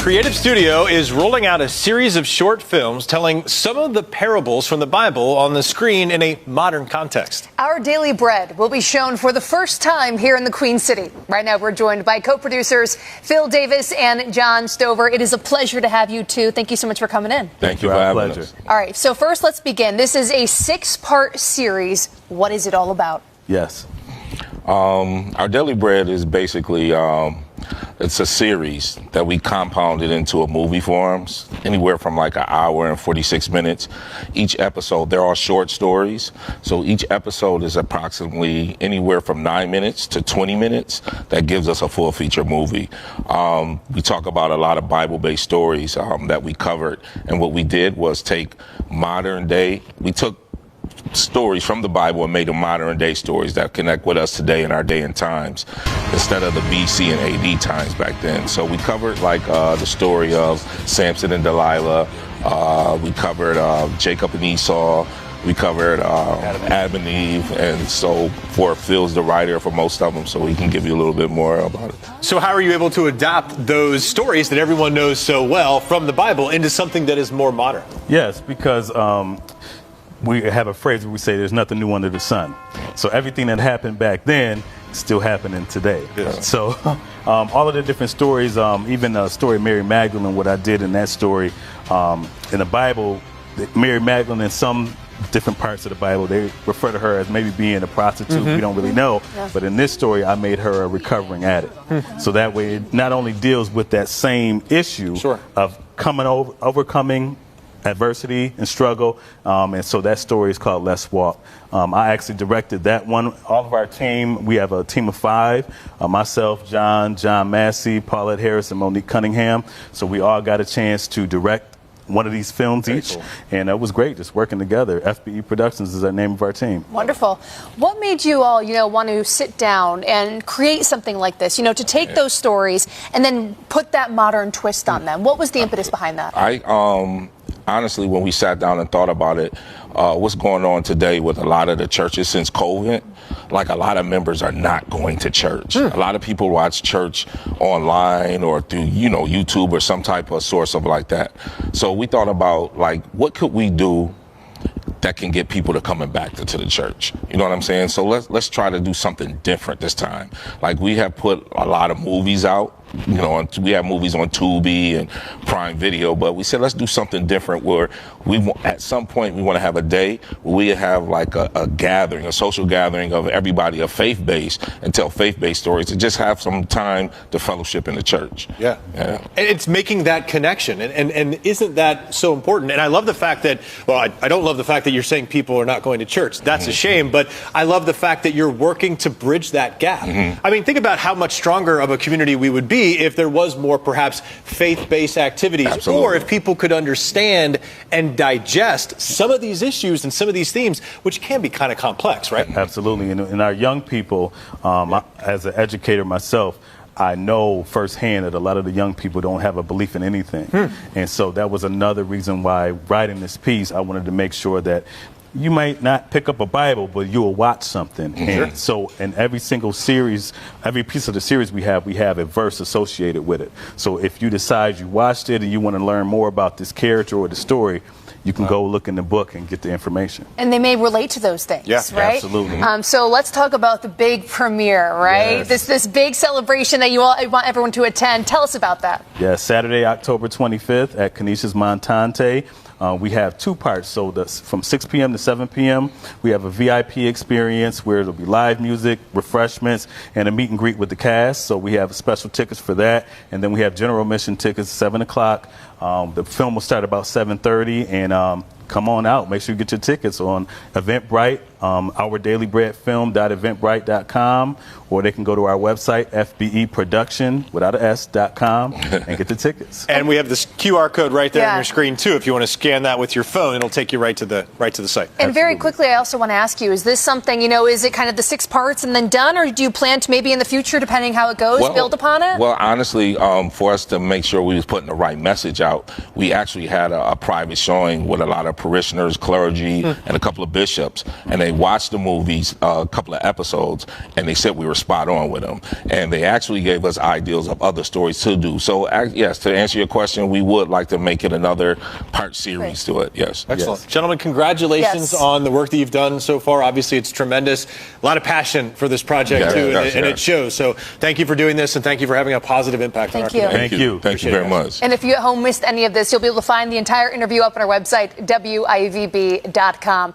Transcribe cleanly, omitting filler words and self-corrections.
creative studio is rolling out a series of short films telling some of the parables from the Bible on the screen in a modern context. Our Daily Bread will be shown for the first time here in the Queen City. Right now, we're joined by co-producers Phil Davis and John Stover. It is a pleasure to have you two. Thank you so much for coming in. Thank you for having us. All right, so first, let's begin. This is a 6-part series. What is it all about? Yes. Our Daily Bread is basically, it's a series that we compounded into a movie forms, anywhere from like an hour and 46 minutes. Each episode, they're all short stories. So each episode is approximately anywhere from 9 minutes to 20 minutes. That gives us a full feature movie. We talk about a lot of Bible-based stories that we covered. And what we did was take modern day, we took stories from the Bible and made them modern day stories that connect with us today in our day and times instead of the BC and AD times back then. So we covered like the story of Samson and Delilah. We covered Jacob and Esau. We covered Adam and Eve, and so Phil's the writer for most of them, so he can give you a little bit more about it. So how are you able to adapt those stories that everyone knows so well from the Bible into something that is more modern? Yes, because we have a phrase where we say there's nothing new under the sun. So everything that happened back then is still happening today. Yes. So all of the different stories, even the story of Mary Magdalene, what I did in that story, in the Bible, Mary Magdalene in some different parts of the Bible, they refer to her as maybe being a prostitute. We don't really know. Yeah. But in this story, I made her a recovering addict. So that way it not only deals with that same issue of overcoming adversity and struggle, and so that story is called Let's Walk. I actually directed that one. All of our team, we have a team of 5, myself, John Massey, Paulette Harris, and Monique Cunningham. So we all got a chance to direct one of these films each, and it was great just working together. FBE Productions is the name of our team. Wonderful. What made you all, want to sit down and create something like this, to take those stories and then put that modern twist on them? What was the impetus behind that? Honestly, when we sat down and thought about it, what's going on today with a lot of the churches since COVID, like a lot of members are not going to church. A lot of people watch church online or through, YouTube or some type of source of like that. So we thought about like, what could we do that can get people to coming back to the church? You know what I'm saying? So let's try to do something different this time. Like we have put a lot of movies out. We have movies on Tubi and Prime Video, but we said let's do something different where at some point we want to have a day where we have like a gathering, a social gathering of everybody of faith-based and tell faith-based stories and just have some time to fellowship in the church. Yeah. And it's making that connection, and isn't that so important? And I love the fact that, well, I don't love the fact that you're saying people are not going to church. That's a shame, but I love the fact that you're working to bridge that gap. I mean, think about how much stronger of a community we would be if there was more perhaps faith-based activities, or if people could understand and digest some of these issues and some of these themes, which can be kind of complex, right? Absolutely. And our young people, as an educator myself, I know firsthand that a lot of the young people don't have a belief in anything. And so that was another reason why writing this piece, I wanted to make sure that you might not pick up a Bible, but you'll watch something. And so in every single series, every piece of the series we have a verse associated with it. So if you decide you watched it and you want to learn more about this character or the story, you can go look in the book and get the information. And they may relate to those things, right? Absolutely. So let's talk about the big premiere, right? Yes. This big celebration that you all want everyone to attend. Tell us about that. Yeah, Saturday, October 25th at Canisius Montante. We have 2 parts, so from 6 p.m. to 7 p.m. we have a VIP experience where there'll be live music, refreshments, and a meet and greet with the cast. So we have special tickets for that, and then we have general admission tickets 7 o'clock. The film will start about 7:30, and come on out. Make sure you get your tickets on Eventbrite, ourdailybreadfilm.eventbrite.com, or they can go to our website, fbeproduction.com, and get the tickets. And we have this QR code right there on your screen too. If you want to scan that with your phone, it'll take you right to the site. And very quickly, I also want to ask you: is this something is it kind of the 6 parts and then done, or do you plan to maybe in the future, depending how it goes, build upon it? Well, honestly, for us to make sure we was putting the right message out, we actually had a private showing with a lot of parishioners, clergy, and a couple of bishops, and they watched the movies, a couple of episodes, and they said we were spot on with them. And they actually gave us ideas of other stories to do. So, yes, to answer your question, we would like to make it another part series to it. Yes. Excellent. Yes. Gentlemen, congratulations on the work that you've done so far. Obviously, it's tremendous. A lot of passion for this project, too, and it shows. So thank you for doing this, and thank you for having a positive impact on our community. Thank you. Thank you very much. And if you at home missed any of this, you'll be able to find the entire interview up on our website, WIVB.com.